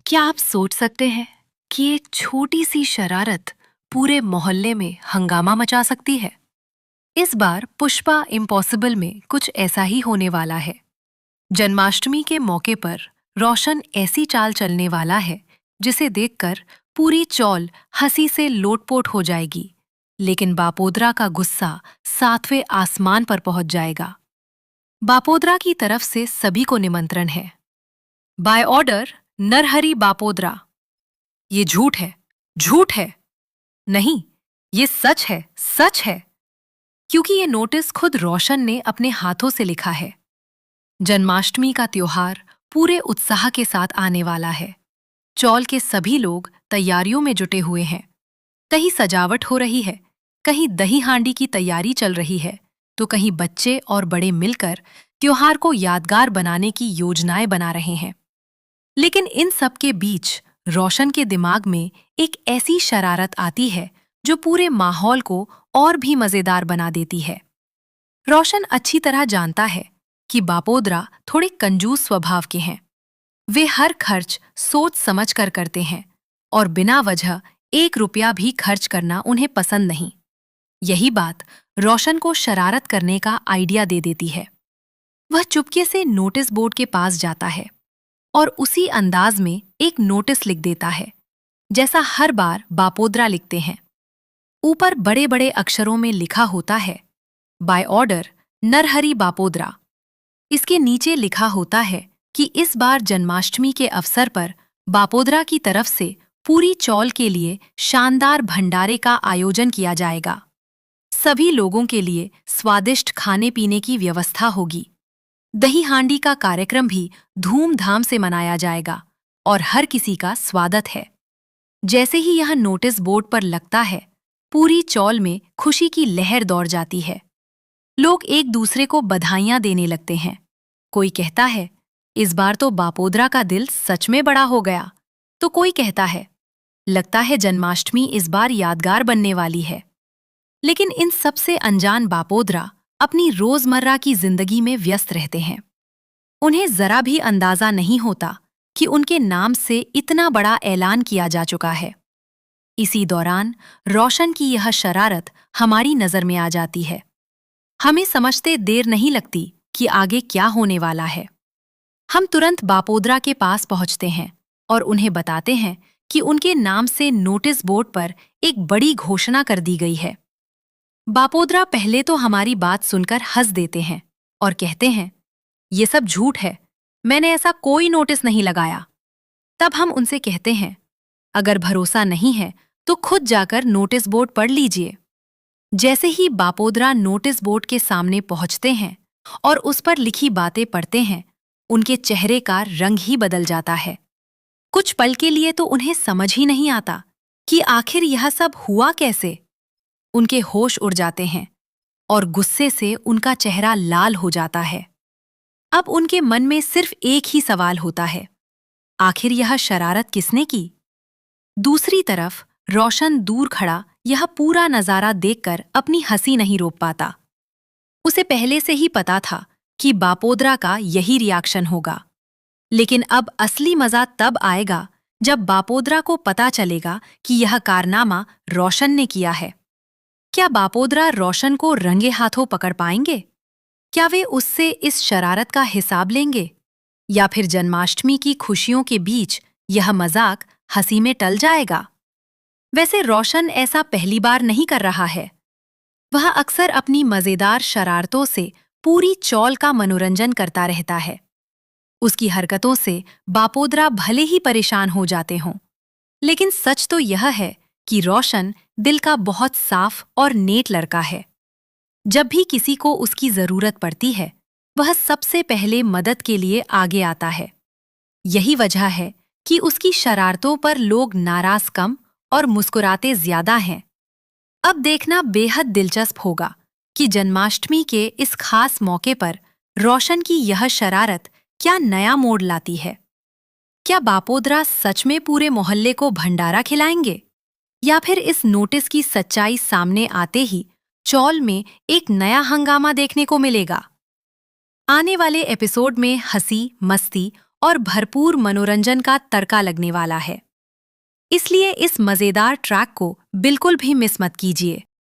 क्या आप सोच सकते हैं कि ये छोटी सी शरारत पूरे मोहल्ले में हंगामा मचा सकती है? इस बार पुष्पा इम्पॉसिबल में कुछ ऐसा ही होने वाला है। जन्माष्टमी के मौके पर रोशन ऐसी चाल चलने वाला है जिसे देखकर पूरी चौल हंसी से लोटपोट हो जाएगी। लेकिन बापोद्रा का गुस्सा सातवें आसमान पर पहुंच जाएगा। बापोद्रा की तरफ से सभी को निमंत्रण है। By order Narhari Bapodra. ये झूठ है, झूठ है। नहीं, ये सच है, सच है। क्योंकि ये नोटिस खुद रोशन ने अपने हाथों से लिखा है। जन्माष्टमी का त्योहार पूरे उत्साह के साथ आने वाला है। चौल के सभी लोग तैयारियों में जुटे हुए हैं। कहीं सजावट हो रही है, कहीं दही हांडी की तैयारी चल रही है, तो कहीं बच्चे और बड़े मिलकर त्योहार को यादगार बनाने की योजनाएं बना रहे हैं। लेकिन इन सब के बीच रोशन के दिमाग में एक ऐसी शरारत आती है जो पूरे माहौल को और भी मजेदार बना देती है। रोशन अच्छी तरह जानता है कि बापोद्रा थोड़े कंजूस स्वभाव के हैं। वे हर खर्च सोच समझ कर करते हैं और बिना वजह 1 रुपया भी खर्च करना उन्हें पसंद नहीं। यही बात रोशन को शरारत करने का आइडिया दे देती है। वह चुपके से नोटिस बोर्ड के पास जाता है और उसी अंदाज में एक नोटिस लिख देता है जैसा हर बार बापोद्रा लिखते हैं। ऊपर बड़े बड़े अक्षरों में लिखा होता है, बाय ऑर्डर नरहरि बापोद्रा। इसके नीचे लिखा होता है कि इस बार जन्माष्टमी के अवसर पर बापोद्रा की तरफ से पूरी चौल के लिए शानदार भंडारे का आयोजन किया जाएगा। सभी लोगों के लिए स्वादिष्ट खाने पीने की व्यवस्था होगी। दही हांडी का कार्यक्रम भी धूमधाम से मनाया जाएगा और हर किसी का स्वागत है। जैसे ही यह नोटिस बोर्ड पर लगता है, पूरी चौल में खुशी की लहर दौड़ जाती है। लोग एक दूसरे को बधाइयां देने लगते हैं। कोई कहता है, इस बार तो बापोद्रा का दिल सच में बड़ा हो गया। तो कोई कहता है, लगता है जन्माष्टमी इस बार यादगार बनने वाली है। लेकिन इन सबसे अनजान बापोद्रा अपनी रोजमर्रा की जिंदगी में व्यस्त रहते हैं। उन्हें जरा भी अंदाजा नहीं होता कि उनके नाम से इतना बड़ा ऐलान किया जा चुका है। इसी दौरान रोशन की यह शरारत हमारी नजर में आ जाती है। हमें समझते देर नहीं लगती कि आगे क्या होने वाला है। हम तुरंत बापोद्रा के पास पहुंचते हैं और उन्हें बताते हैं कि उनके नाम से नोटिस बोर्ड पर एक बड़ी घोषणा कर दी गई है। बापोद्रा पहले तो हमारी बात सुनकर हंस देते हैं और कहते हैं, ये सब झूठ है, मैंने ऐसा कोई नोटिस नहीं लगाया। तब हम उनसे कहते हैं, अगर भरोसा नहीं है तो खुद जाकर नोटिस बोर्ड पढ़ लीजिए। जैसे ही बापोद्रा नोटिस बोर्ड के सामने पहुंचते हैं और उस पर लिखी बातें पढ़ते हैं, उनके चेहरे का रंग ही बदल जाता है। कुछ पल के लिए तो उन्हें समझ ही नहीं आता कि आखिर यह सब हुआ कैसे। उनके होश उड़ जाते हैं और गुस्से से उनका चेहरा लाल हो जाता है। अब उनके मन में सिर्फ एक ही सवाल होता है, आखिर यह शरारत किसने की? दूसरी तरफ रोशन दूर खड़ा यह पूरा नजारा देखकर अपनी हंसी नहीं रोक पाता। उसे पहले से ही पता था कि बापोद्रा का यही रिएक्शन होगा। लेकिन अब असली मजा तब आएगा जब बापोद्रा को पता चलेगा कि यह कारनामा रोशन ने किया है। क्या बापोद्रा रोशन को रंगे हाथों पकड़ पाएंगे? क्या वे उससे इस शरारत का हिसाब लेंगे? या फिर जन्माष्टमी की खुशियों के बीच यह मजाक हंसी में टल जाएगा? वैसे रोशन ऐसा पहली बार नहीं कर रहा है। वह अक्सर अपनी मजेदार शरारतों से पूरी चौल का मनोरंजन करता रहता है। उसकी हरकतों से बापोद्रा भले ही परेशान हो जाते हों, लेकिन सच तो यह है कि रोशन दिल का बहुत साफ और नेक लड़का है। जब भी किसी को उसकी जरूरत पड़ती है, वह सबसे पहले मदद के लिए आगे आता है। यही वजह है कि उसकी शरारतों पर लोग नाराज कम और मुस्कुराते ज्यादा हैं। अब देखना बेहद दिलचस्प होगा कि जन्माष्टमी के इस खास मौके पर रोशन की यह शरारत क्या नया मोड़ लाती है। क्या बापोद्रा सच में पूरे मोहल्ले को भंडारा खिलाएंगे, या फिर इस नोटिस की सच्चाई सामने आते ही चौल में एक नया हंगामा देखने को मिलेगा? आने वाले एपिसोड में हंसी, मस्ती और भरपूर मनोरंजन का तड़का लगने वाला है। इसलिए इस मजेदार ट्रैक को बिल्कुल भी मिस मत कीजिए।